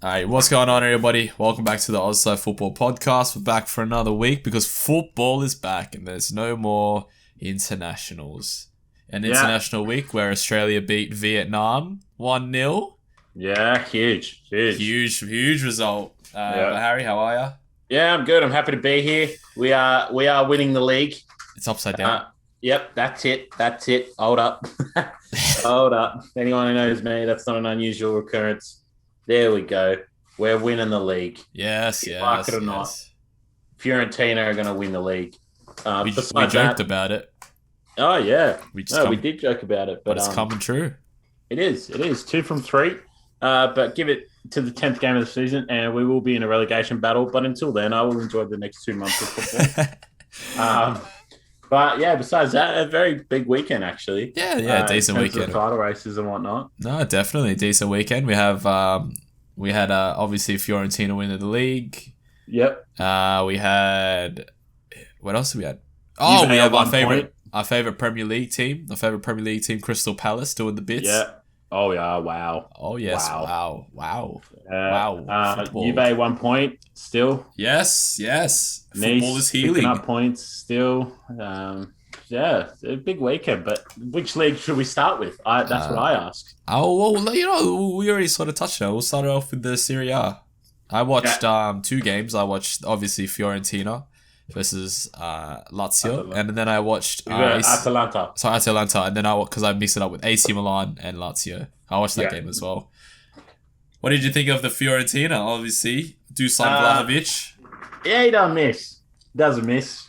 Alright, what's going on, everybody? Welcome back to the OzSide Football Podcast. We're back for another week because football is back and there's no more internationals. An international week where Australia beat Vietnam 1-0. Yeah, huge. Huge result. But Harry, how are you? Yeah, I'm good. I'm happy to be here. We are winning the league. It's upside down. Yep, that's it. Hold up. Hold up. Anyone who knows me, that's not an unusual occurrence. There we go. We're winning the league. Yes. Like it or not. Fiorentina are going to win the league. We joked about it. Oh, yeah. We did joke about it. But it's coming true. It is. 2 from 3. But give it to the 10th game of the season and we will be in a relegation battle. But until then, I will enjoy the next 2 months of football. But yeah, besides that, a very big weekend actually. Yeah, decent weekend. Title races and whatnot. No, definitely a decent weekend. We had obviously Fiorentina winning the league. Yep. We had what else did we had? Oh, we have our favorite Premier League team, Crystal Palace, doing the bits. Yeah. Oh yeah! Wow. Oh yes! Wow! Juve 1 point still. Yes. Nice. Football is healing. Picking up points still. Yeah, it's a big weekend. But which league should we start with? That's what I asked. Oh well, we already sort of touched on it. We'll start it off with the Serie A. I watched 2 games. I watched obviously Fiorentina versus Lazio, and then I watched Atalanta. So Atalanta, and then because I mixed it up with AC Milan and Lazio. I watched that game as well. What did you think of the Fiorentina? Obviously, Dusan Vlahovic. Yeah, he doesn't miss.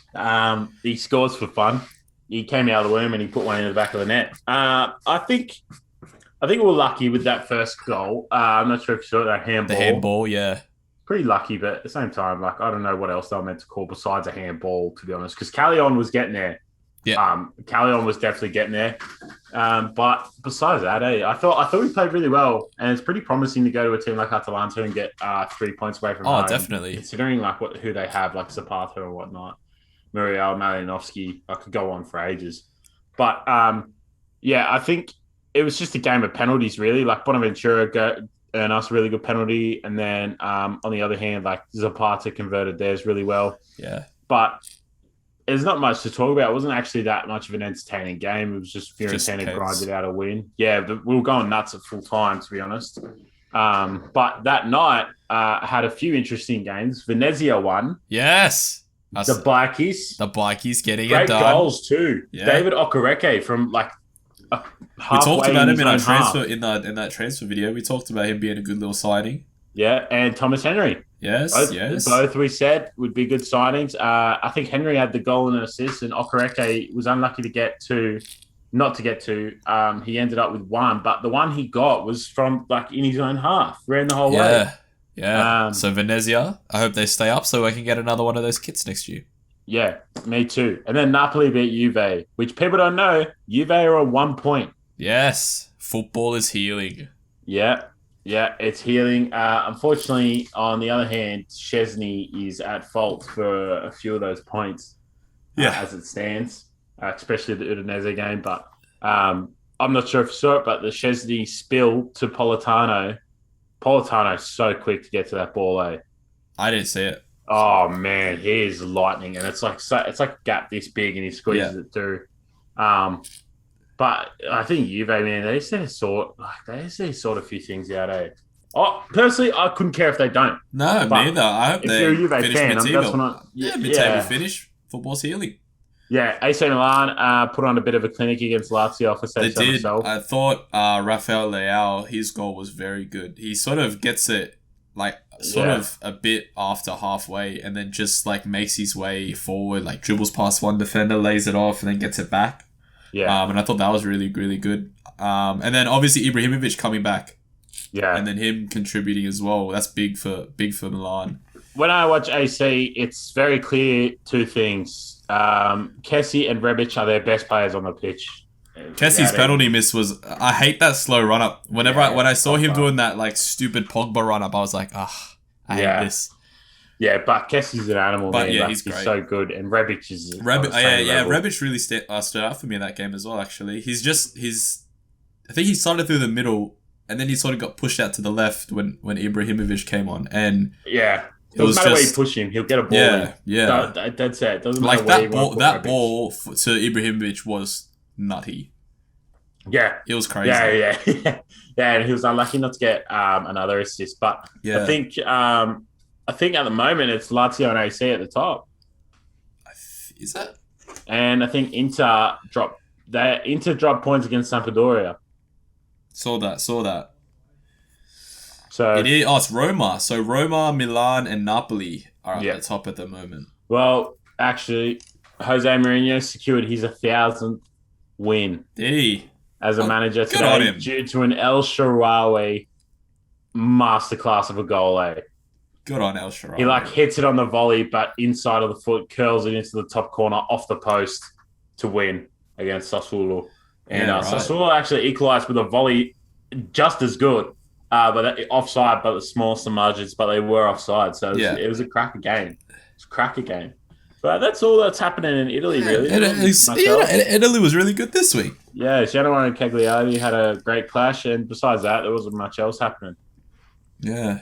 He scores for fun. He came out of the womb and he put one in the back of the net. I think we were lucky with that first goal. I'm not sure if you saw that handball. The handball, yeah. Pretty lucky, but at the same time, I don't know what else they were meant to call besides a handball, to be honest, because Callion was getting there. Yeah. Callion was definitely getting there. But besides that, I thought we played really well, and it's pretty promising to go to a team like Atalanta and get 3 points away from home. Oh, definitely. Considering who they have, like Zapata and whatnot, Muriel Malinovsky, I could go on for ages. But I think it was just a game of penalties, really. Bonaventura earned us a really good penalty, and then on the other hand, Zapata converted theirs really well. Yeah. But there's not much to talk about. It wasn't actually that much of an entertaining game. It was just Fiorentina grinded out a win. Yeah, we were going nuts at full time, to be honest. But that night had a few interesting games. Venezia won. Yes. The Bikies getting great it done. Great goals too. Yeah. David Okereke from we talked about him in our transfer in that transfer video. We talked about him being a good little signing. Yeah, and Thomas Henry. Yes. Both we said would be good signings. I think Henry had the goal and an assist, and Okereke was unlucky not to get two. He ended up with one, but the one he got was from in his own half, ran the whole way. Yeah. So Venezia, I hope they stay up so I can get another one of those kits next year. Yeah, me too. And then Napoli beat Juve, which people don't know. Juve are on 1 point. Yes, football is healing. Yeah, it's healing. Unfortunately, on the other hand, Szczesny is at fault for a few of those points as it stands, especially the Udinese game. But I'm not sure if you saw it, but the Szczesny spill to Politano's so quick to get to that ball, I didn't see it. Oh man, he is lightning, and it's like a gap this big, and he squeezes it through. But I think Juve, man, they just need to sort a few things out. Personally, I couldn't care if they don't. No, neither. I hope they finish mid-table. Mid-table finish. Football's healing. Yeah, AC Milan put on a bit of a clinic against Lazio. They did. Myself. I thought Rafael Leao, his goal was very good. He sort of gets it of a bit after halfway, and then just makes his way forward, dribbles past one defender, lays it off, and then gets it back. Yeah. And I thought that was really, really good. And then obviously Ibrahimovic coming back. Yeah. And then him contributing as well. That's big for Milan. When I watch AC, it's very clear 2 things. Kessie and Rebic are their best players on the pitch. Kessie's penalty miss was... I hate that slow run-up. When I saw him doing that stupid Pogba run-up, I was like, I hate this. Yeah, but Kessie's an animal, man. Yeah, he's great. So good. And Rebic is... Rebic really stood out for me in that game as well, actually. I think he started through the middle and then he sort of got pushed out to the left when Ibrahimovic came on, and doesn't matter where you push him, he'll get a ball. That's it. Doesn't matter where you want that ball to Ibrahimovic was nutty. Yeah, it was crazy. Yeah. And he was unlucky not to get another assist, but I think at the moment it's Lazio and AC at the top. Is it? And I think Inter dropped points against Sampdoria. Saw that. So it's Roma. So Roma, Milan, and Napoli are at the top at the moment. Well, actually, Jose Mourinho secured his 1,000th win. Did he? As a manager today, due to an El Shaarawy masterclass of a goal. Good on El Shaarawy. He hits it on the volley, but inside of the foot, curls it into the top corner off the post to win against Sassuolo. And Sassuolo actually equalised with a volley just as good, but offside, but the smallest of margins, but they were offside. So it was a cracker game. But that's all that's happening in Italy, really. Italy was really good this week. Yeah, Genoa and Cagliari had a great clash, and besides that, there wasn't much else happening. Yeah.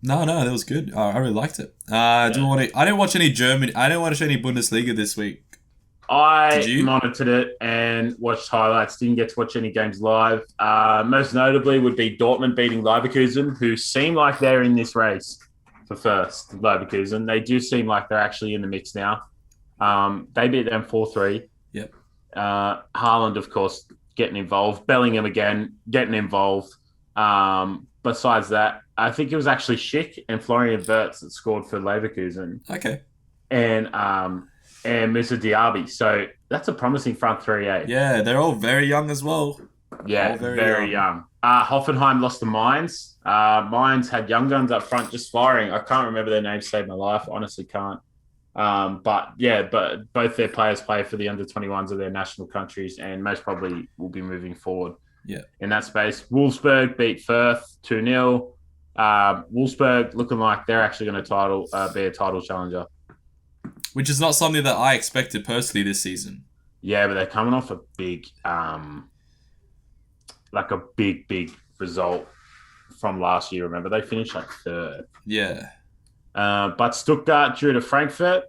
No, that was good. I really liked it. I didn't watch any German. I didn't watch any Bundesliga this week. I monitored it and watched highlights. Didn't get to watch any games live. Most notably would be Dortmund beating Leverkusen, who seem like they're in this race for first. Leverkusen. They do seem like they're actually in the mix now. They beat them 4-3. Yep. Haaland, of course, getting involved. Bellingham again getting involved. Besides that, I think it was actually Schick and Florian Wirtz that scored for Leverkusen. Okay. And Moussa Diaby. So that's a promising front three, eh? Yeah, they're all very young as well. Yeah, very young. Hoffenheim lost to Mainz. Mainz had young guns up front just firing. I can't remember their names, saved my life. Honestly, can't. But both their players play for the under-21s of their national countries and most probably will be moving forward. Yeah. In that space. Wolfsburg beat Firth 2-0. Wolfsburg looking like they're actually going to be a title challenger. Which is not something that I expected personally this season. Yeah, but they're coming off a big, big result from last year. Remember, they finished third. Yeah. But Stuttgart drew to Frankfurt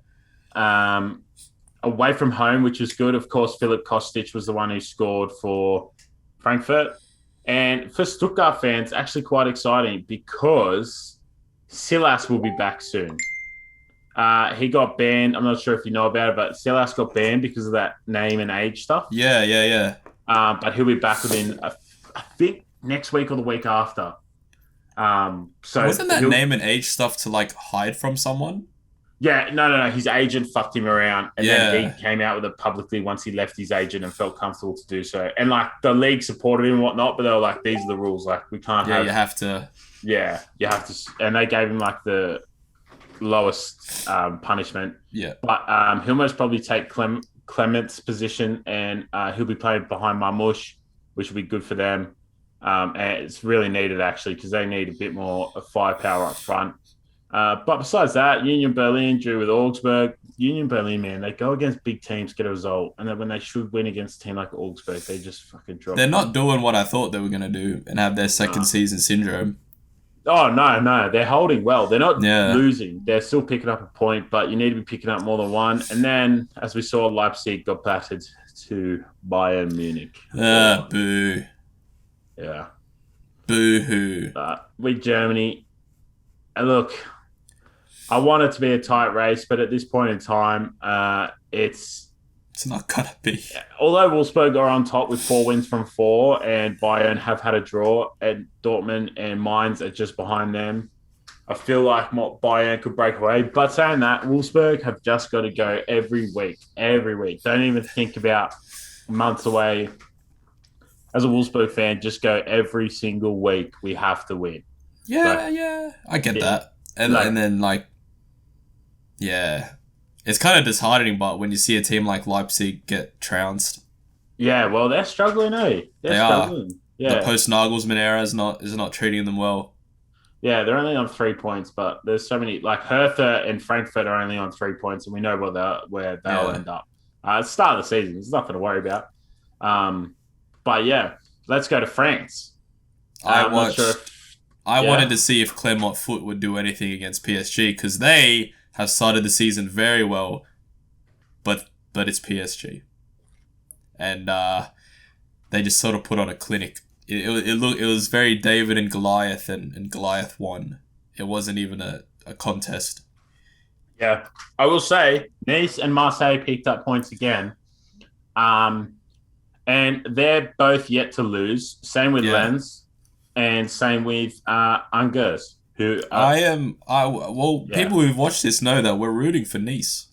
away from home, which was good. Of course, Philip Kostic was the one who scored for Frankfurt. And for Stuttgart fans, actually quite exciting because Silas will be back soon. He got banned. I'm not sure if you know about it, but Silas got banned because of that name and age stuff. Yeah. But he'll be back within, I think, next week or the week after. So wasn't that name and age stuff to hide from someone? Yeah, no. His agent fucked him around, and then he came out with it publicly once he left his agent and felt comfortable to do so. And the league supported him and whatnot, but they were like, "These are the rules. We can't have." You have to. Yeah, you have to, and they gave him the lowest punishment. Yeah, but he'll most probably take Clement's position, and he'll be playing behind Marmoush, which will be good for them. And it's really needed actually because they need a bit more firepower up front. But besides that, Union Berlin drew with Augsburg. Union Berlin, man, they go against big teams, get a result, and then when they should win against a team like Augsburg, they just fucking drop. They're not doing what I thought they were going to do and have their second season syndrome. Oh, no. They're holding well. They're not losing. They're still picking up a point, but you need to be picking up more than one. And then, as we saw, Leipzig got battered to Bayern Munich. Boo. Yeah. Boo-hoo. With Germany, and look, I want it to be a tight race, but at this point in time, it's not going to be. Although Wolfsburg are on top with 4 wins from 4, and Bayern have had a draw, and Dortmund and Mainz are just behind them, I feel like Bayern could break away. But saying that, Wolfsburg have just got to go every week. Don't even think about months away. As a Wolfsburg fan, just go every single week. We have to win. Yeah. I get that. And then, it's kind of disheartening, but when you see a team like Leipzig get trounced. Yeah, well, they're struggling, eh? They're struggling. Yeah. The post-Nagelsmann era is not treating them well. Yeah, they're only on 3 points, but there's so many... Hertha and Frankfurt are only on 3 points, and we know where they'll end up. It's the start of the season. There's nothing to worry about. But yeah, let's go to France. I I'm not watched. sure. I wanted to see if Clermont Foot would do anything against PSG because they have started the season very well, but it's PSG, and they just sort of put on a clinic. It was very David and Goliath, and Goliath won. It wasn't even a contest. Yeah, I will say Nice and Marseille picked up points again, and they're both yet to lose. Same with Lens. And same with Angers, who people who've watched this know that we're rooting for Nice.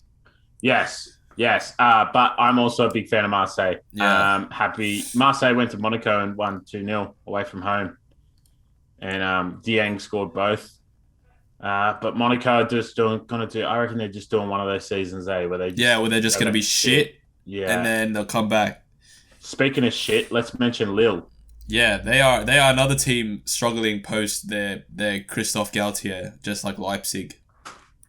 Yes. But I'm also a big fan of Marseille. Yeah. Happy Marseille went to Monaco and won 2-0 away from home, and Dieng scored both. But Monaco are just I reckon they're just doing one of those seasons, where they're just gonna be shit. Yeah, and then they'll come back. Speaking of shit, let's mention Lille. Yeah, they are another team struggling post their Christophe Galtier, just like Leipzig.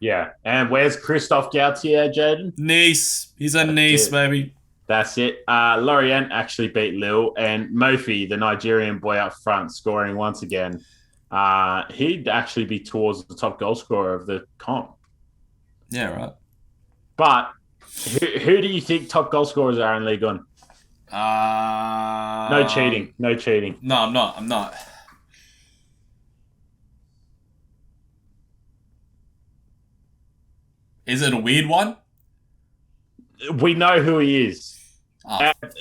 Yeah, and where's Christophe Galtier, Jaden? Nice. He's at Nice, baby. That's it. Lorient actually beat Lille, and Mofi, the Nigerian boy up front, scoring once again. He'd actually be towards the top goal scorer of the comp. Yeah, right. But who do you think top goal scorers are in Ligue 1? No cheating. No, I'm not. Is it a weird one? We know who he is.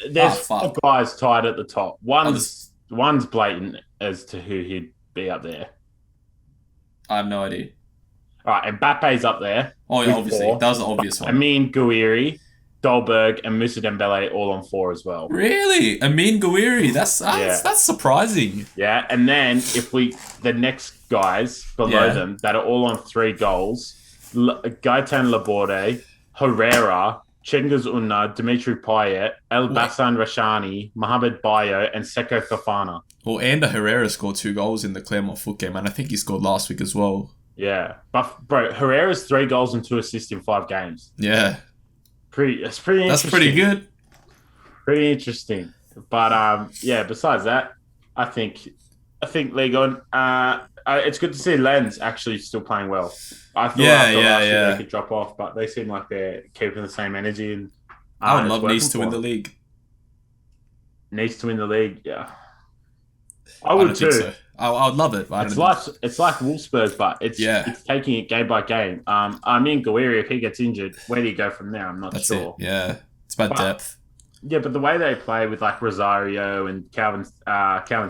There's 4 guys tied at the top. One's blatant as to who he'd be up there. I have no idea. All right, Mbappe's up there. Oh, yeah, obviously. That was the obvious one. Amin Gouiri, Dolberg, and Moussa Dembele all on 4 as well. Really? Amin Gouiri? That's surprising. Yeah, and then the next guys below them that are all on 3 goals, Gaetan Laborde, Herrera, Cengiz Unna, Dimitri Payet, Elbasan Rashani, Mohamed Bayo, and Seko Fofana. Well, Ander Herrera scored 2 goals in the Clermont Foot game, and I think he scored last week as well. Yeah. But, bro, Herrera's 3 goals and 2 assists in 5 games. Yeah. It's pretty interesting. That's pretty good. Pretty interesting. But, besides that, I think Ligue 1, it's good to see Lens actually still playing well. I thought after last year they could drop off, but they seem like they're keeping the same energy. And I would love Nice to win the league. Nice to win the league, yeah. I would too. So. I would love it. It's like Wolfsburg, but it's taking it game by game. I mean, Gouiri, if he gets injured, where do you go from there? I'm not sure. It. Yeah, it's about depth. Yeah, but the way they play with like Rosario and Calvin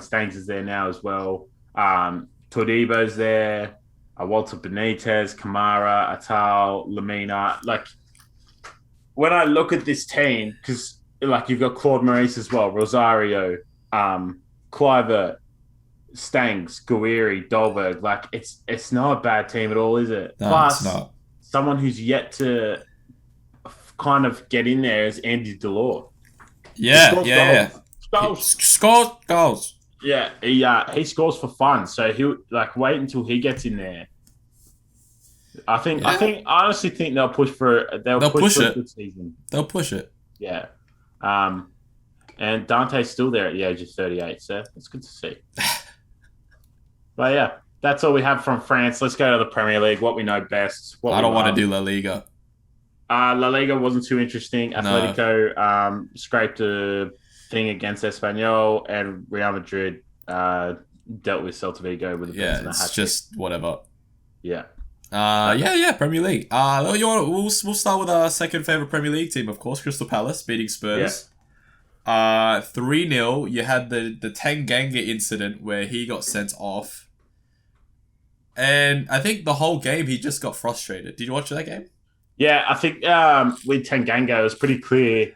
Stanks is there now as well. Todibo's there. Walter Benitez, Kamara, Atal, Lamina. Like, when I look at this team, because like you've got Claude Maurice as well, Rosario, Kluivert, Stanks, Gouiri, Dolberg. Like, it's not a bad team at all, is it? No, Plus, it's not. Someone who's yet to kind of get in there is Andy Delort. Yeah. Scores goals. Yeah, he scores for fun. So he'll wait until he gets in there. I honestly think they'll push for a good season. They'll push it. Yeah. And Dante's still there at the age of 38, so it's good to see. But yeah, that's all we have from France. Let's go to the Premier League, what we know best. I don't want to do La Liga. La Liga wasn't too interesting. Atletico scraped a thing against Espanyol, and Real Madrid dealt with Celta Vigo with a Benzema hat-trick. It's just whatever. Yeah. Premier League. We'll start with our second favorite Premier League team, of course, Crystal Palace beating Spurs. 3-0. You had the Tanganga incident where he got sent off, and I think the whole game he just got frustrated. Did you watch that game? Yeah, I think with Tanganga it was pretty clear.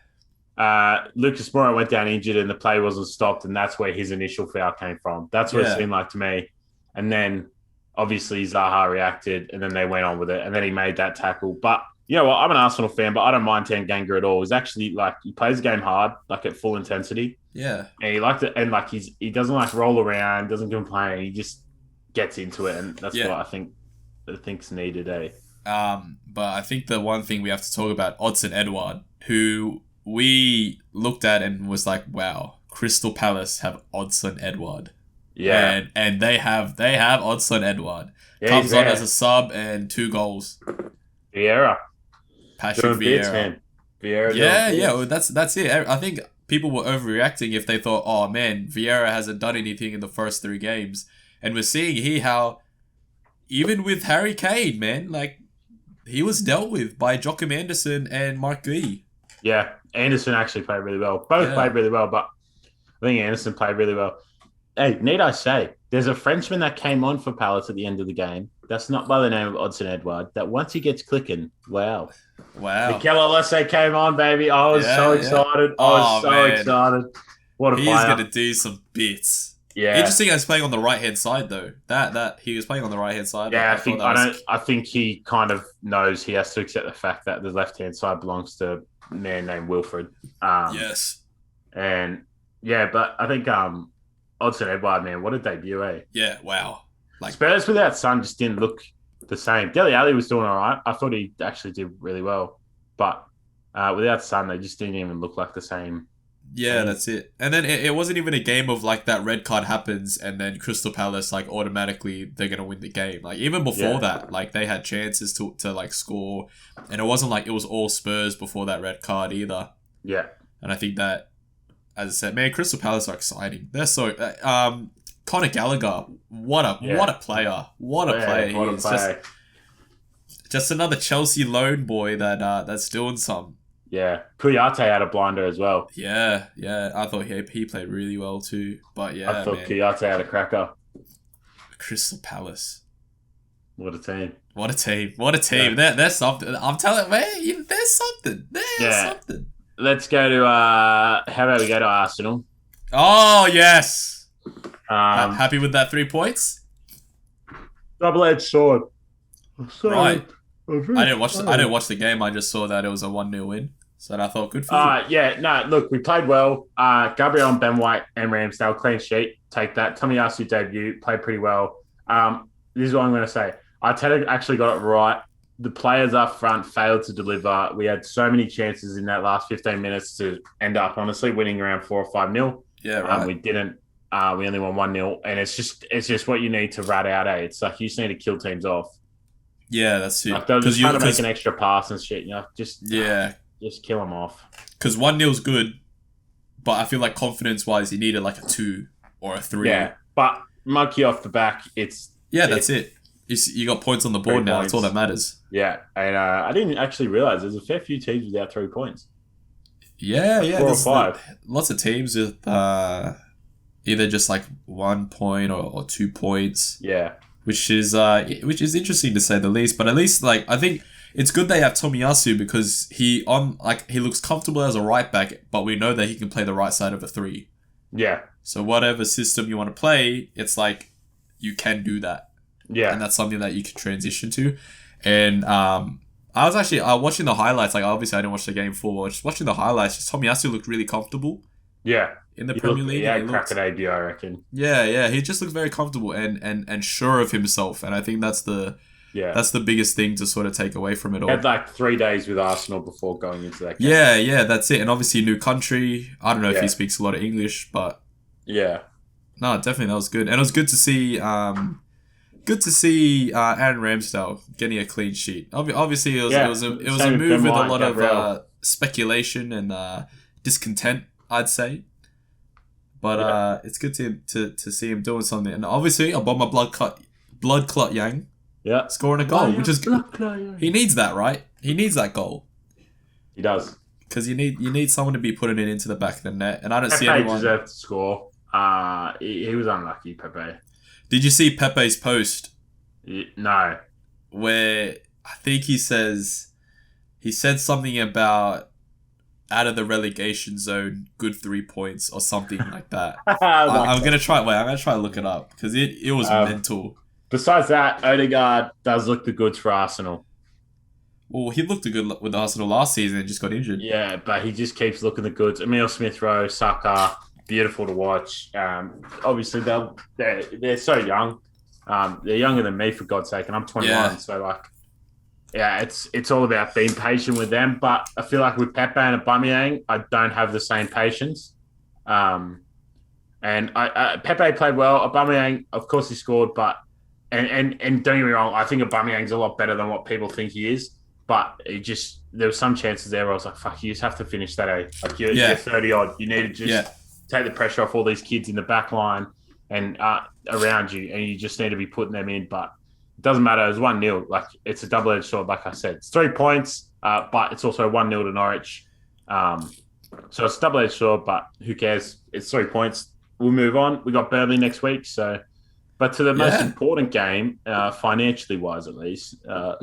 Lucas Moura went down injured and the play wasn't stopped, and that's where his initial foul came from. That's what it seemed like to me. And then obviously Zaha reacted, and then they went on with it, and then he made that tackle. But you know what? I'm an Arsenal fan, but I don't mind Tanganga at all. He's actually he plays the game hard, at full intensity. Yeah, and he liked it, and he doesn't roll around, doesn't complain. He just gets into it, and that's what I think's needed. But I think the one thing we have to talk about, Odsonne Edouard, who we looked at and was like, wow, Crystal Palace have Odsonne Edouard. Yeah. And they have OzSide Edouard. Yeah, Comes he's on there. as a sub and 2 goals. Vieira. Patrick Doing bits, Vieira. man. Vieira Yeah, doing well, bits. that's it. I think people were overreacting if they thought, oh man, Vieira hasn't done anything in the first 3 games. And we're seeing here how, even with Harry Kane, man, like, he was dealt with by Joachim Anderson and Mark Gui. Yeah, Anderson actually played really well. Both played really well, but I think Anderson played really well. Hey, need I say, there's a Frenchman that came on for Palace at the end of the game. That's not by the name of OzSide Edouard. That once he gets clicking, wow. Mikel Olise came on, baby. I was so excited. I was so excited. What a player. He's going to do some bits. Yeah. Interesting, I was playing on the right hand side though. That he was playing on the right hand side. Yeah, I think he kind of knows he has to accept the fact that the left hand side belongs to a man named Wilfred. Yes. And yeah, but I think OzSide Edouard, man, what a debut, eh? Yeah, wow. Like Spurs without Son just didn't look the same. Dele Alli was doing all right. I thought he actually did really well, but without Son, they just didn't even look like the same. Yeah, that's it. And then it wasn't even a game of like that red card happens and then Crystal Palace like automatically they're gonna win the game. Like even before that, like they had chances to like score, and it wasn't like it was all Spurs before that red card either. Yeah, and I think that, as I said, man, Crystal Palace are exciting. They're so Conor Gallagher, what a player, what a player he is. Just another Chelsea lone boy that's doing some. Yeah, Kouyaté had a blinder as well. Yeah. I thought he played really well too. But yeah, I thought Kouyaté had a cracker. Crystal Palace. What a team. Yeah. There's something. I'm telling man, there's something. Something. Let's go to how about we go to Arsenal? Oh yes. Happy with that 3 points? Double-edged sword. Right. I didn't watch the game. I just saw that it was a 1-0 win. So I thought, good for you. Look, we played well. Gabriel and Ben White and Ramsdale, clean sheet. Take that. Tomiyasu debut, played pretty well. This is what I'm going to say. Arteta actually got it right. The players up front failed to deliver. We had so many chances in that last 15 minutes to end up, honestly, winning around 4 or 5-0. Yeah, right. We didn't. We only won 1-0. And it's just what you need to rat out, eh? It's like you just need to kill teams off. Yeah, that's it. Like they'll just try to make an extra pass and shit, you know? Just kill them off. Because 1-0's good, but I feel like confidence-wise, you needed like a 2 or a 3. Yeah, but monkey off the back, that's it. You got points on the board now. That's all that matters. Yeah, and I didn't actually realize there's a fair few teams without 3 points. Yeah, like 4 or 5. Lots of teams with either just like 1 point or 2 points. Yeah. Which is interesting to say the least, but at least like I think it's good they have Tomiyasu because he looks comfortable as a right back, but we know that he can play the right side of a 3. Yeah. So whatever system you want to play, it's like you can do that. Yeah. And that's something that you can transition to. And I was actually watching the highlights. Like obviously I didn't watch the game full. Just watching the highlights, just Tomiyasu looked really comomfortable. Yeah. In the Premier League. Yeah, crack at AD, I reckon. Yeah. He just looks very comfortable and sure of himself. And I think that's the biggest thing to sort of take away from it all. He had like 3 days with Arsenal before going into that game. Yeah, that's it. And obviously new country. I don't know if he speaks a lot of English, but yeah. No, definitely that was good. And it was good to see Aaron Ramsdale getting a clean sheet. Obviously it was a move with a lot of speculation and discontent, I'd say. But it's good to see him doing something. And obviously, Obama blood clot Yang scoring a goal, which is good. He needs that, right? He needs that goal. He does. Because you need someone to be putting it into the back of the net. And I don't see anyone. Pepe deserved to score. He was unlucky, Pepe. Did you see Pepe's post? No. Where I think he said something about out of the relegation zone, good 3 points or something like that. I'm gonna try to look it up because it was mental. Besides that, Odegaard does look the goods for Arsenal. Well, he looked good with Arsenal last season and just got injured. Yeah, but he just keeps looking the goods. Emile Smith-Rowe, Saka, beautiful to watch. Obviously, they're so young. They're younger than me, for God's sake, and I'm 21, so like. Yeah, it's all about being patient with them. But I feel like with Pepe and Aubameyang, I don't have the same patience. And Pepe played well. Aubameyang, of course, he scored, but and don't get me wrong, I think Aubameyang's a lot better than what people think he is. But there were some chances there where I was like, "Fuck, you just have to finish that." Like you're 30 odd. You need to just take the pressure off all these kids in the back line and around you, and you just need to be putting them in. But it doesn't matter. It's 1-0. Like it's a double-edged sword. Like I said, it's 3 points, but it's also 1-0 to Norwich. So it's a double-edged sword, but who cares? It's 3 points. We'll move on. We got Burnley next week, so. But to the most important game, financially wise at least. Did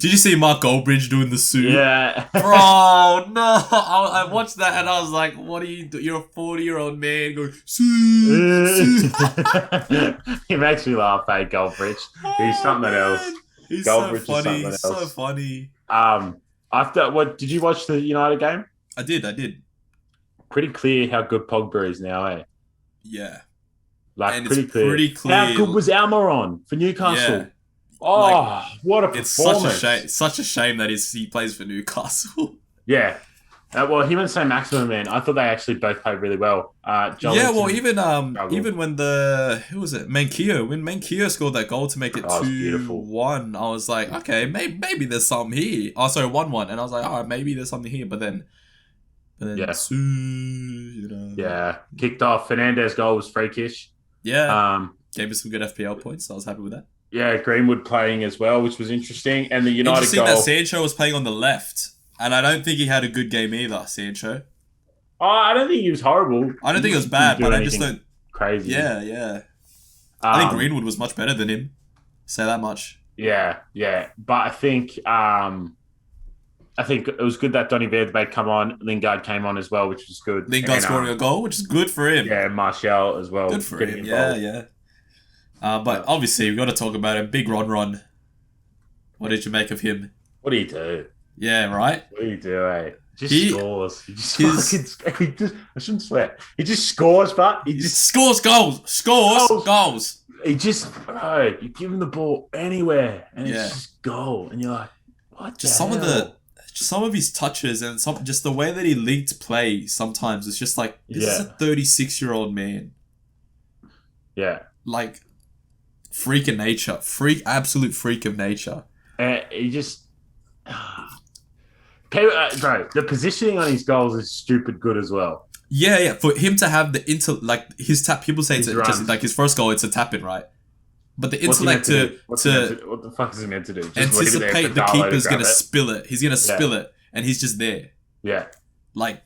you see Mark Goldbridge doing the suit? Yeah. Bro, no. I watched that and I was like, what are you doing? You're a 40-year-old man going, suit. He makes me laugh, Goldbridge. He's something else. He's Goldbridge so funny. Is something else. So funny. Did you watch the United game? I did. Pretty clear how good Pogba is now, eh? Yeah. Like, and pretty clear. How good was Almiron for Newcastle? Yeah. Oh, what a performance. It's such a shame that he plays for Newcastle. Yeah. Well, him and St. Maximin, man, I thought they actually both played really well. Even when who was it? Manquillo. When Manquillo scored that goal to make it 2-1, I was like, okay, maybe there's something here. Oh, sorry, 1-1. And I was like, oh, maybe there's something here. But then kicked off. Fernandez's goal was freakish. Yeah. Gave us some good FPL points. So I was happy with that. Yeah, Greenwood playing as well, which was interesting. And the United goal. That Sancho was playing on the left. And I don't think he had a good game either, Sancho. Oh, I don't think he was horrible. I don't think it was bad, but I just don't... Crazy. Yeah. I think Greenwood was much better than him. Say that much. Yeah. But I think it was good that Donny van de Beek come on. Lingard came on as well, which was good. Lingard scoring a goal, which is good for him. Yeah, Martial as well. Good for him, yeah. But obviously, we've got to talk about him. Big Ron. What did you make of him? What do you do? Yeah, right? What do you do, eh? He scores. He just I shouldn't swear. He just scores, but he just scores goals. Goals. He just, you give him the ball anywhere, and it's just goal. And you're like, what? Just some of his touches and just the way that he linked play sometimes, it's just like, this is a 36-year-old man. Yeah. Like, freak of nature. Absolute freak of nature. He just... bro, the positioning on his goals is stupid good as well. Yeah. For him to have the his tap, people say it's just like his first goal, it's a tap in, right? But the intellect what the fuck is he meant to do? Just anticipate the keeper's going to spill it. He's going to spill it, and he's just there. Yeah. Like...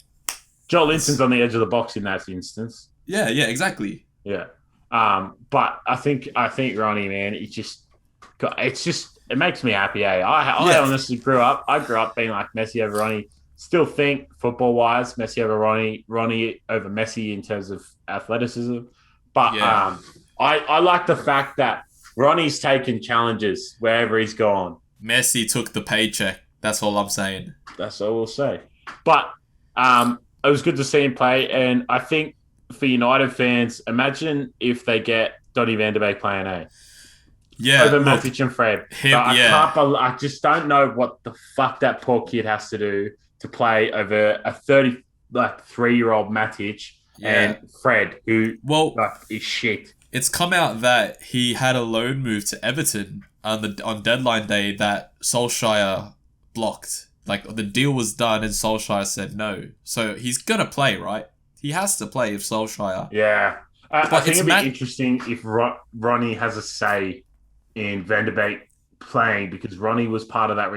Joel Linton's on the edge of the box in that instance. Yeah, exactly. Yeah. But I think Ronnie, man, it makes me happy, eh? I honestly grew up being like Messi over Ronnie. Still think, football-wise, Messi over Ronnie over Messi in terms of athleticism. But I like the fact that Ronnie's taken challenges wherever he's gone. Messi took the paycheck. That's all I'm saying. That's all we'll say. But it was good to see him play. And I think for United fans, imagine if they get Donny van de Beek playing A. Yeah. Over Matic and Fred. I just don't know what the fuck that poor kid has to do to play over a 33-year-old Matic and Fred, who is shit. It's come out that he had a loan move to Everton on deadline day that Solskjaer blocked. Like, the deal was done and Solskjaer said no. So he's going to play, right? He has to play if Solskjaer. Yeah. I think it'd be interesting if Ronnie has a say in Van de Beek playing, because Ronnie was part of that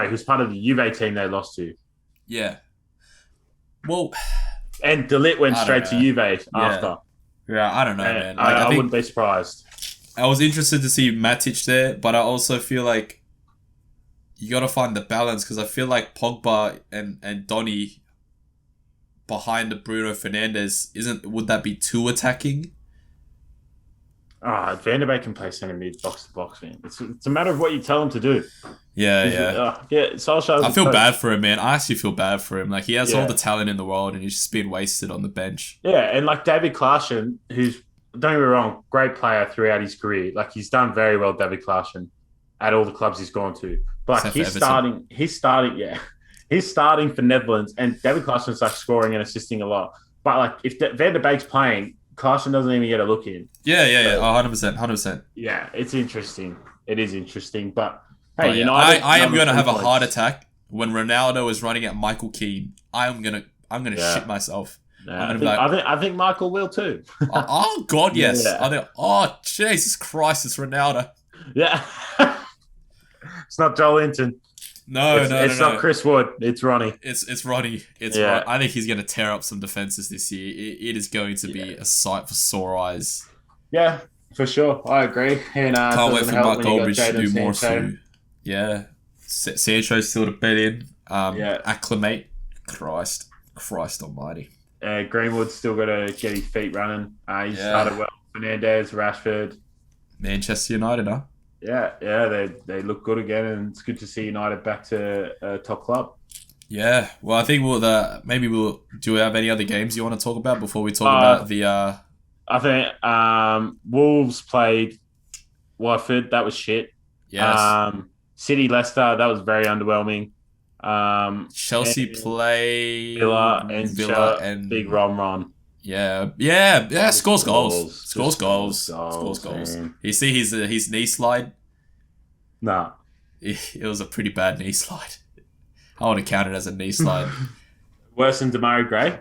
he was part of the Juve team they lost to. Yeah. Well... And De Ligt went straight to Juve after. Yeah, I don't know, man. Like, I wouldn't be surprised. I was interested to see Matic there, but I also feel like you got to find the balance, because I feel like Pogba and Donny behind Bruno Fernandes would that be too attacking? Van de Beek can play centre mid, box to box, man. It's a matter of what you tell him to do. Yeah. I feel bad for him, man. I actually feel bad for him. Like, he has all the talent in the world and he's just being wasted on the bench. Yeah, and like David Klaassen, who's, don't get me wrong, great player throughout his career. Like, he's done very well, David Klaassen, at all the clubs he's gone to. But like, he's starting for Netherlands, and David Klaassen's like scoring and assisting a lot. But like if Van der Beek's playing, Carson doesn't even get a look in. Yeah. 100%. Yeah, it's interesting. It is interesting, but hey, But yeah, United. I am going to have a points. heart attack when Ronaldo is running at Michael Keane. I'm gonna shit myself. I think Michael will too. Oh God, yes. Yeah. I think. Oh Jesus Christ, it's Ronaldo. Yeah. It's not Joel Linton. It's not Chris Wood. It's Ronnie. It's Ronnie. Ronnie. I think he's going to tear up some defenses this year. It is going to be a sight for sore eyes. Yeah, for sure. I agree. And can't wait for Mark Goldbridge to do more too. Yeah, Sancho's still to bet in. Acclimate. Christ Almighty. Greenwood's still got to get his feet running. He started well. Fernandes, Rashford. Manchester United, huh? Yeah, they look good again, and it's good to see United back to a top club. Yeah, well, I think do we have any other games you want to talk about before we talk about the... I think Wolves played Watford. That was shit. Yes. City, Leicester, that was very underwhelming. Chelsea played... Villa and Big Ron. Yeah. Scores goals. You see his knee slide? Nah. It was a pretty bad knee slide. I want to count it as a knee slide. Worse than Demarai Gray?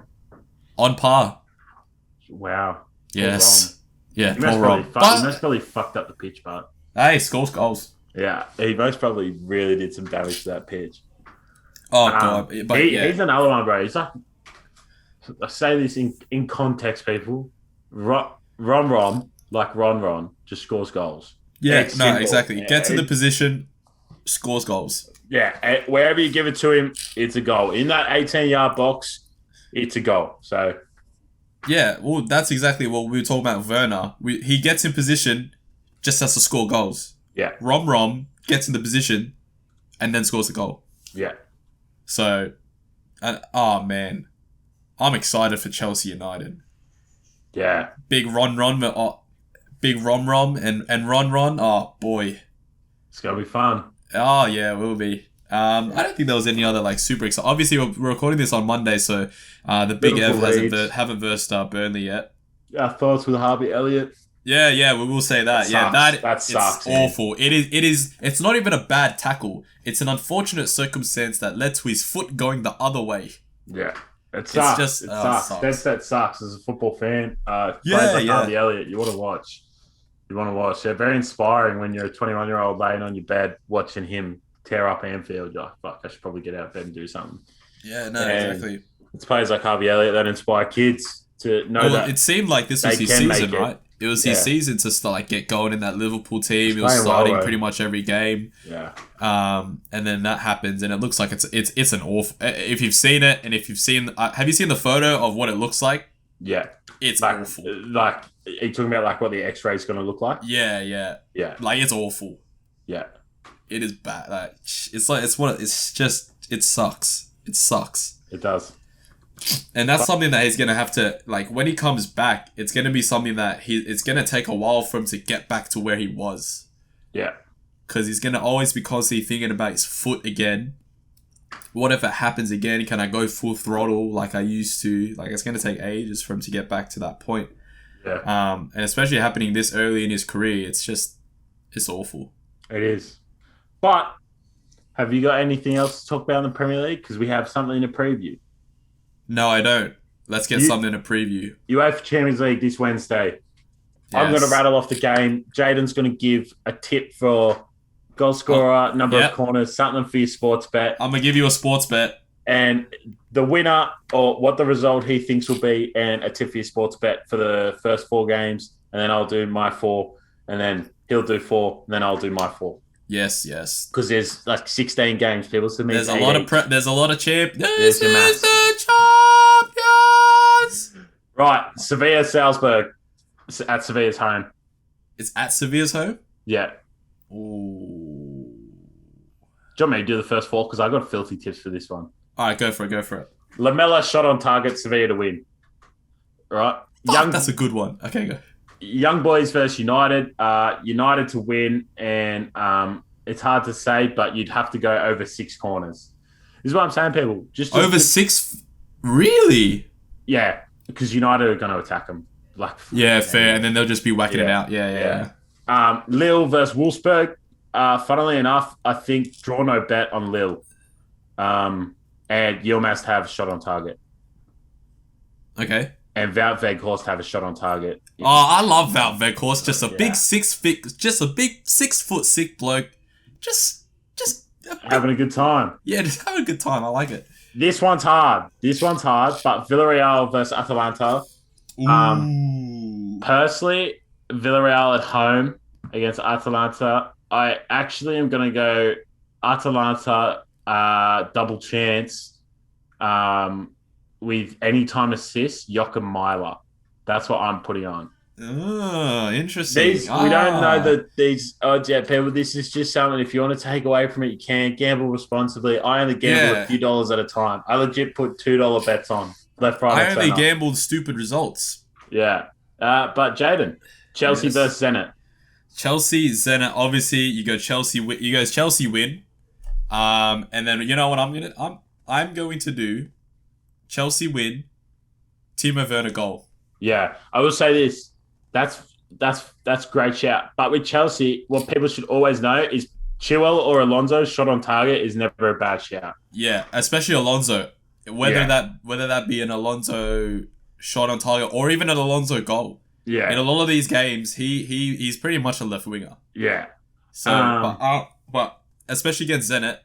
On par. Wow. Yes. Yeah, he most probably fucked up the pitch, but... Hey, scores goals. Yeah, he most probably really did some damage to that pitch. Oh, God. But he's another one, bro. He's like... I say this in context, people. Ron, like Ron, just scores goals. Yeah, it's simple. Exactly. Gets in the position, scores goals. Yeah, wherever you give it to him, it's a goal. In that 18-yard box, it's a goal. So, yeah, well, that's exactly what we were talking about with Werner. He gets in position, just has to score goals. Yeah. Rom gets in the position, and then scores a goal. Yeah. So, man. I'm excited for Chelsea United. Yeah. Big Ron and Ron. Oh, boy. It's going to be fun. Oh, yeah, it will be. I don't think there was any other like super exciting. Obviously, we're recording this on Monday, so the Big Ev haven't versed Burnley yet. Our thoughts with Harvey Elliott. Yeah, we will say that. That sucks. It's awful. It is. It's not even a bad tackle. It's an unfortunate circumstance that led to his foot going the other way. Yeah. It sucks. It sucks. That sucks as a football fan. Harvey Elliott, you want to watch. They're very inspiring when you're a 21-year-old laying on your bed watching him tear up Anfield. You're like, fuck, I should probably get out of bed and do something. Yeah, no, exactly. It's players like Harvey Elliott that inspire kids to know that. It seemed like this was his season, right? It was his season to start get going in that Liverpool team. He was starting pretty much every game. Yeah. And then that happens, and it looks like it's an awful. If you've seen it, and if you've seen, have you seen the photo of what it looks like? Yeah. It's awful. Like, are you talking about like what the X-ray is going to look like? Yeah. Like it's awful. Yeah. It is bad. Like it sucks. It sucks. It does. And that's something that he's going to have to, like, when he comes back, it's going to be something that it's going to take a while for him to get back to where he was. Yeah. Because he's going to always be constantly thinking about his foot again. What if it happens again? Can I go full throttle like I used to? Like, it's going to take ages for him to get back to that point. Yeah. And especially happening this early in his career, it's awful. It is. But have you got anything else to talk about in the Premier League? Because we have something to preview. No, I don't. Let's get something to preview. UEFA Champions League this Wednesday. Yes. I'm going to rattle off the game. Jaden's going to give a tip for goal scorer, number of corners, something for your sports bet. I'm going to give you a sports bet. And the winner, or what the result he thinks will be, and a tip for your sports bet for the first 4 games. And then I'll do my 4. And then he'll do 4. And then I'll do my 4. Yes. Because there's like 16 games, people. So there's a lot of there's a lot of champ. There's your maths. The champions. Right, Sevilla, Salzburg, at Sevilla's home. It's at Sevilla's home. Yeah. Ooh. Do you want me to do the first 4? Because I got filthy tips for this one. All right, go for it. Lamella shot on target, Sevilla to win. Right. That's a good one. Okay, go. Young Boys versus United. United to win, and it's hard to say, but you'd have to go over 6 corners. This is what I'm saying, people. Just over 6? Really? Yeah. because United are going to attack them. Like, yeah, fair. And then they'll just be whacking it out. Yeah. Lille versus Wolfsburg. Funnily enough, I think draw no bet on Lille. And Yilmaz have shot on target. Okay. And Wout Weghorst have a shot on target. Oh, I love Wout Weghorst. Just a big 6'6" bloke. Just having a good time. Yeah, just having a good time. I like it. This one's hard. But Villarreal versus Atalanta. Personally, Villarreal at home against Atalanta. I actually am going to go Atalanta double chance with anytime assist, Joachim Mailer. That's what I'm putting on. Oh, interesting. We don't know that these odds yet, people. This is just something, if you want to take away from it, you can. Gamble responsibly. I only gamble a few dollars at a time. I legit put $2 bets on left, right, I only gambled stupid results. Yeah. But Jaden, Chelsea versus Zenit. Chelsea, Zenit. Obviously, you go Chelsea. You guys Chelsea win. And then you know what I'm going to do. Chelsea win. Timo Werner goal. Yeah, I will say this. That's great shout. But with Chelsea, what people should always know is Chilwell or Alonso shot on target is never a bad shout. Yeah, especially Alonso. Whether that be an Alonso shot on target or even an Alonso goal. Yeah. In a lot of these games, he's pretty much a left winger. Yeah. So, but especially against Zenit,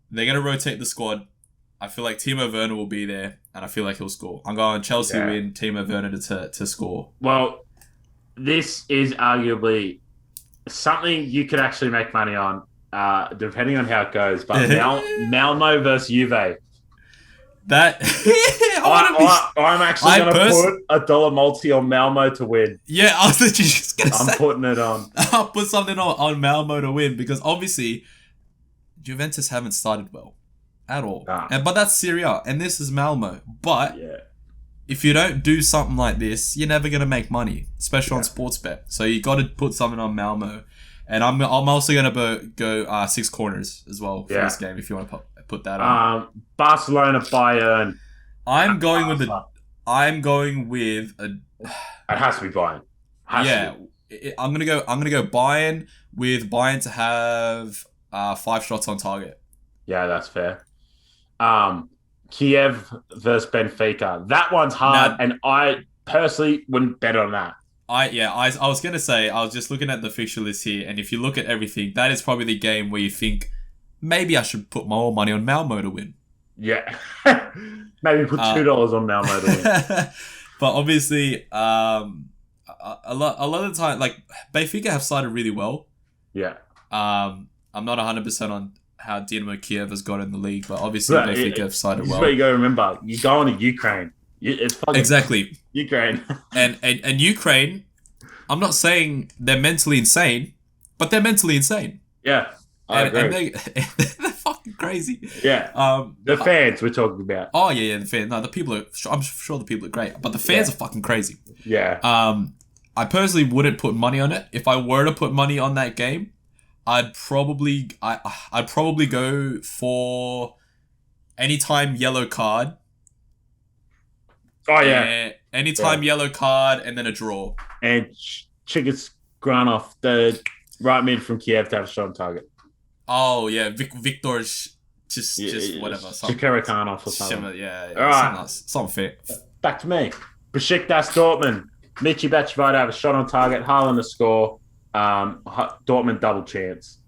they're gonna rotate the squad. I feel like Timo Werner will be there, and I feel like he'll score. I'm going Chelsea win, Timo Werner to score. Well, this is arguably something you could actually make money on, depending on how it goes. But Malmo versus Juve. That I'm actually going to put $1 multi on Malmo to win. Yeah, I was literally just going to say. I'm putting it on. I'll put something on Malmo to win because obviously Juventus haven't started well at all. But that's Serie A and this is Malmo. But if you don't do something like this, you're never going to make money, especially on Sportsbet. So you got to put something on Malmo. And I'm also going to go 6 corners as well for this game if you want to put that on. Barcelona, Bayern. I'm going with a. It has to be Bayern. I'm gonna go Bayern with Bayern to have 5 shots on target. Yeah, that's fair. Kiev versus Benfica. That one's hard, and I personally wouldn't bet on that. I was gonna say, I was just looking at the fixture list here, and if you look at everything, that is probably the game where you think maybe I should put more money on Malmo to win. Yeah, maybe put $2 on Malmo to win. But obviously, a lot of the time, like Benfica have started really well. Yeah. I'm not 100% on how Dynamo Kiev has got in the league, but obviously Benfica have started well. This is what you got to remember. You're going to Ukraine. It's exactly Ukraine. and Ukraine, I'm not saying they're mentally insane, but they're mentally insane. Yeah, I agree. And they're fucking crazy. Yeah. The fans we're talking about. Oh yeah, the fans. No, the people are. I'm sure the people are great, but the fans are fucking crazy. Yeah. I personally wouldn't put money on it. If I were to put money on that game, I'd probably go for anytime yellow card. Oh, yeah. Anytime yellow card and then a draw. And Chigits Granov, the right mid from Kiev, to have a shot on target. Oh, yeah. Victor just whatever. Chikarakanov or something. Yeah. All right. Something fair. Back to me. Besiktas Dortmund. Michy Batshuayi have a shot on target. Haaland to score. Dortmund double chance.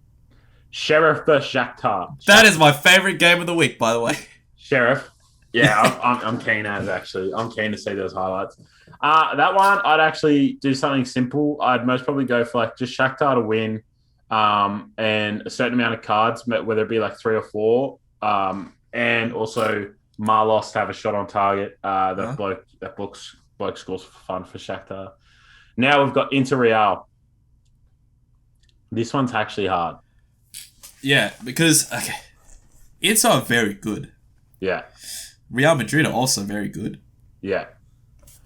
Sheriff versus Shakhtar. That is my favourite game of the week, by the way. Sheriff. Yeah, I'm keen as actually. I'm keen to see those highlights. That one, I'd actually do something simple. I'd most probably go for like just Shakhtar to win, and a certain amount of cards, whether it be like 3 or 4, and also Marlos to have a shot on target. That bloke scores for fun for Shakhtar. Now we've got Inter Real. This one's actually hard. Yeah, because Inter are very good. Yeah. Real Madrid are also very good. Yeah.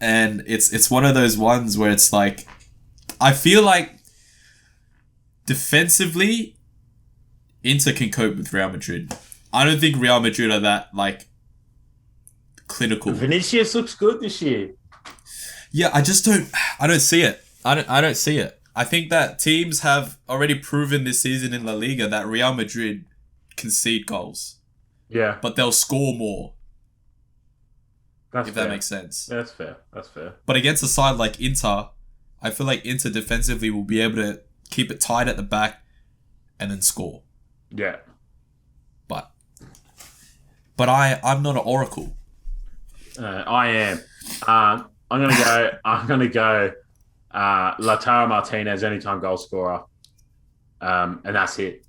And it's one of those ones where it's like, I feel like defensively, Inter can cope with Real Madrid. I don't think Real Madrid are that, like, clinical. Vinicius looks good this year. Yeah, I don't see it. I don't see it. I think that teams have already proven this season in La Liga that Real Madrid concede goals. Yeah. But they'll score more. That's if fair. That makes sense. That's fair. But against a side like Inter, I feel like Inter defensively will be able to keep it tight at the back and then score. Yeah. But I'm not an oracle. I am. I'm gonna go Lautaro Martinez anytime goal scorer. And that's it.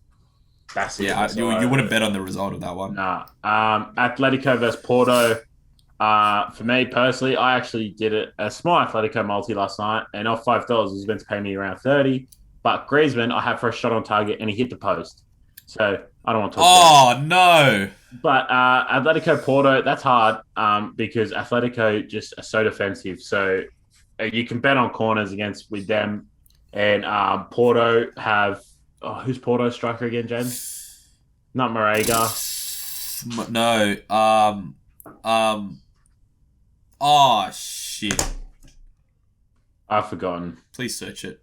Yeah, you wouldn't bet on the result of that one. Nah. Atletico versus Porto. For me personally, I actually did a small Atletico multi last night, and off $5 was meant to pay me around 30. But Griezmann, I had for a shot on target, and he hit the post. So I don't want to talk about it. No. But Atletico Porto, that's hard because Atletico just are so defensive. So you can bet on corners with them. And Porto have... Oh, who's Porto's striker again, James? Not Marega. No. Oh, shit. I've forgotten. Please search it.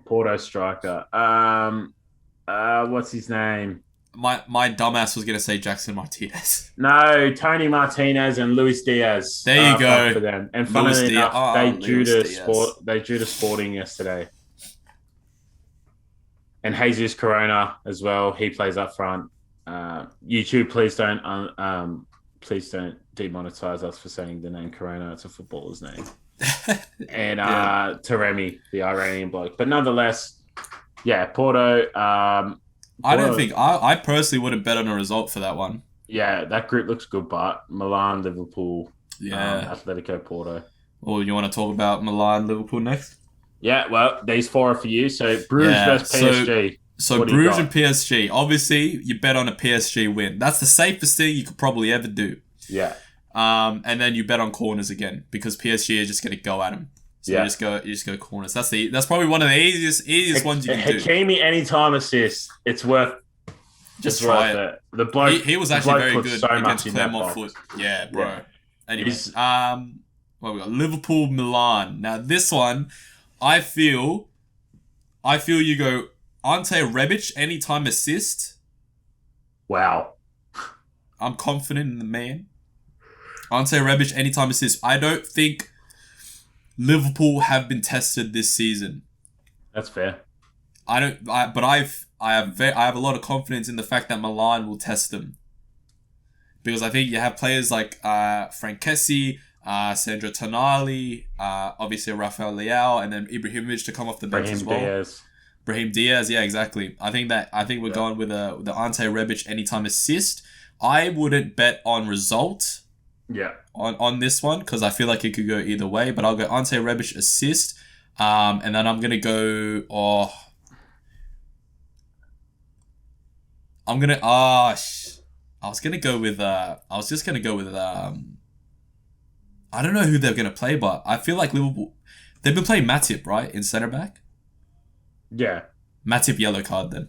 Porto striker. What's his name? My dumbass was going to say Jackson Martinez. No, Tony Martinez and Luis Diaz. There you go. For them. And funnily enough, they drew to Sporting yesterday. And Jesus Corona as well. He plays up front. YouTube, please don't demonetize us for saying the name Corona. It's a footballer's name. And Taremi, the Iranian bloke. But nonetheless, yeah, Porto. I don't think I personally wouldn't bet on a result for that one. Yeah, that group looks good, but Milan, Liverpool, Atletico, Porto. Well, you want to talk about Milan, Liverpool next? Yeah, well, these four are for you. So Bruges versus PSG. So Bruges and PSG. Obviously, you bet on a PSG win. That's the safest thing you could probably ever do. Yeah. And then you bet on corners again because PSG are just going to go at them. So you just go corners. That's probably one of the easiest ones you can do. Hakimi anytime assist. It's worth. Just try it. The bloke. He was actually very good against Clermont Foot. Yeah, bro. Yeah. Anyways, what we got? Liverpool, Milan. Now this one, I feel you go Ante Rebic anytime assist. Wow. I'm confident in the man. Ante Rebic anytime assist. I don't think Liverpool have been tested this season. That's fair. I have a lot of confidence in the fact that Milan will test them. Because I think you have players like Frank Kessie, Sandro Tonali, obviously Rafael Leao, and then Ibrahimovic to come off the bench as well. Brahim Diaz, yeah, exactly. I think we're going with the Ante Rebic anytime assist. I wouldn't bet on result. Yeah. On this one because I feel like it could go either way, but I'll go Ante Rebic assist, and then I'm gonna go. I was just gonna go with. I don't know who they're gonna play, but I feel like Liverpool. They've been playing Matip, right, in centre back. Yeah. Matip yellow card then.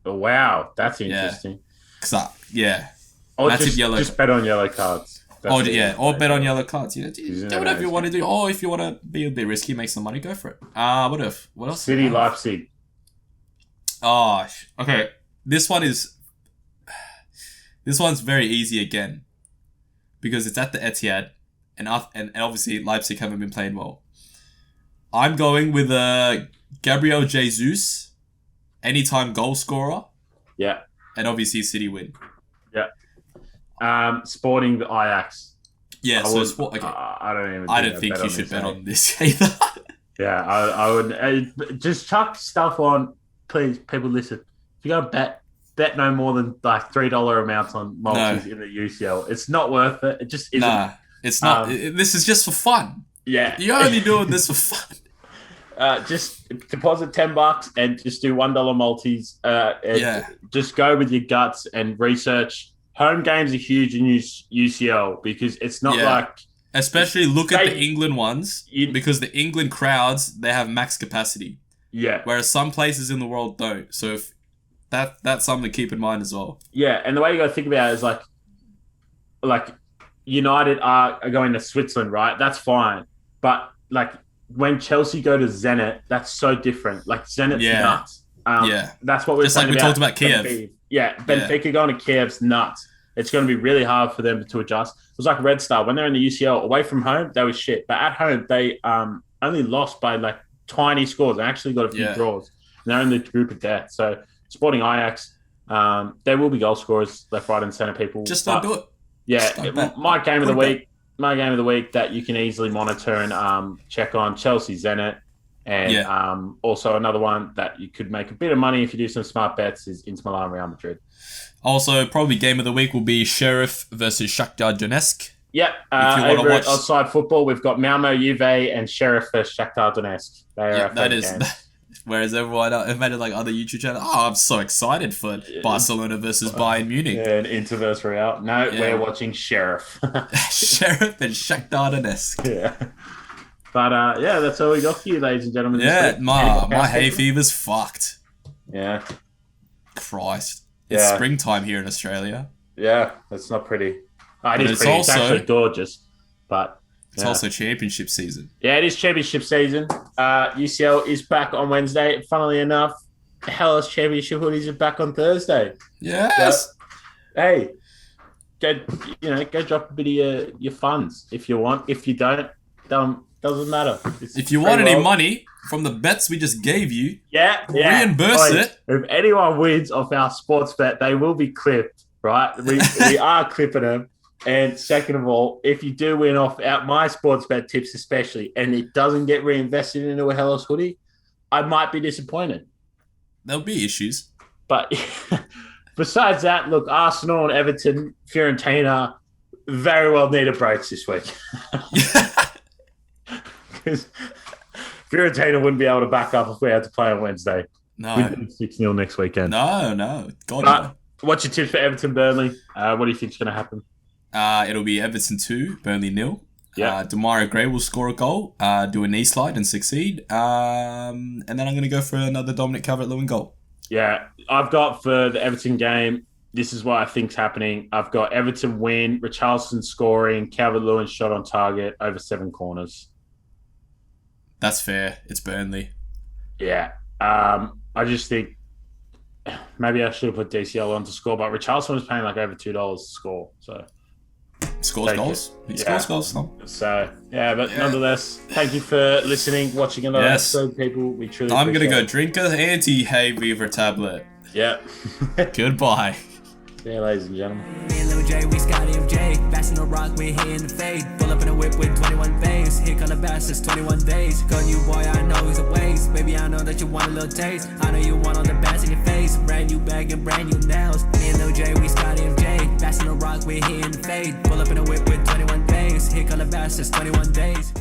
Oh, wow, that's interesting. Yeah. Or Matip yellow. Just bet on yellow cards. Or bet on yellow cards. Yeah, do whatever you want to do. Or if you want to be a bit risky, make some money, go for it. What else? City Leipzig. Okay. This one's very easy again because it's at the Etihad, and obviously Leipzig haven't been playing well. I'm going with Gabriel Jesus, anytime goal scorer. Yeah. And obviously City win. Yeah. Sporting the Ajax. Yeah, okay. I don't think you should bet on this either. Yeah, I would just chuck stuff on. Please, people, listen. If you go bet no more than like $3 amounts on multis in the UCL. It's not worth it. It just isn't. Nah, it's not. This is just for fun. Yeah, you're only doing this for fun. Just deposit $10 and just do $1 multis. Just go with your guts and research. Home games are huge in UCL because it's not like... Especially look at the England ones because the England crowds, they have max capacity. Yeah. Whereas some places in the world don't. So if that's something to keep in mind as well. Yeah, and the way you got to think about it is like United are going to Switzerland, right? That's fine. But like when Chelsea go to Zenit, that's so different. Like Zenit's nuts. That's what we're just like we talked about Kiev. Benfica going to Kiev's nuts. It's going to be really hard for them to adjust. It was like Red Star when they're in the UCL away from home, they were shit. But at home, they only lost by like tiny scores. They actually got a few draws. And they're in the group of death. So Sporting Ajax, there will be goal scorers left, right, and center. People just don't do it. Yeah, my game of the week. My game of the week that you can easily monitor and check on Chelsea Zenit. And also another one that you could make a bit of money if you do some smart bets is Inter Milan Real Madrid. Also, probably game of the week will be Sheriff versus Shakhtar Donetsk. Yep. Over at OzSide Football, we've got Malmo, Juve, and Sheriff versus Shakhtar Donetsk. That is. Whereas everyone have made it like other YouTube channels. Oh, I'm so excited for Barcelona versus Bayern Munich. And Inter versus Real. No, we're watching Sheriff. Sheriff and Shakhtar Donetsk. Yeah. But that's all we got for you, ladies and gentlemen. Yeah, my hay fever's fucked. Yeah. Christ. It's springtime here in Australia. Yeah, that's not pretty. It's actually gorgeous, but it's also championship season. Yeah, it is championship season. UCL is back on Wednesday. Funnily enough, the Hellas Championship hoodies are back on Thursday. Yes. So, hey, go drop a bit of your funds if you want. If you don't, doesn't matter. If you want any money from the bets we just gave you, reimburse it. If anyone wins off our sports bet, they will be clipped, right? We are clipping them. And second of all, if you do win off my sports bet tips especially, and it doesn't get reinvested into a Hellas hoodie, I might be disappointed. There'll be issues. But besides that, look, Arsenal and Everton, Fiorentina very well need a break this week. Because Fiorentina wouldn't be able to back up if we had to play on Wednesday. No. We did 6-0 next weekend. No. God, no. What's your tips for Everton, Burnley? What do you think's going to happen? It'll be Everton 2, Burnley 0. Yeah. Demarai Gray will score a goal, do a knee slide and succeed. And then I'm going to go for another Dominic Calvert-Lewin goal. Yeah, I've got for the Everton game, this is what I think's happening. I've got Everton win, Richarlison scoring, Calvert-Lewin shot on target, over 7 corners. That's fair. It's Burnley. Yeah. I just think maybe I should have put DCL on to score, but Richarlison was paying like over $2 to score. So scores goals. He scores goals. So nonetheless, thank you for listening, watching another episode, people. We truly. I'm gonna go drink a anti-hay fever tablet. Yeah. Goodbye. Yeah, ladies and gentlemen. Me and Lil J, we Scotty MJ. Passing the rock, we're hitting the fade. Pull up in a whip with 21 bays. Here come the bastards, 21 days. Got you, boy, I know he's a waste. Baby, I know that you want a little taste. I know you want all the bass in your face. Brand new bag and brand new nails. Me and Lil J, we Scotty MJ. Passing the rock, we're hitting the fade. Pull up in a whip with 21 bays. Here come the bastards, 21 days.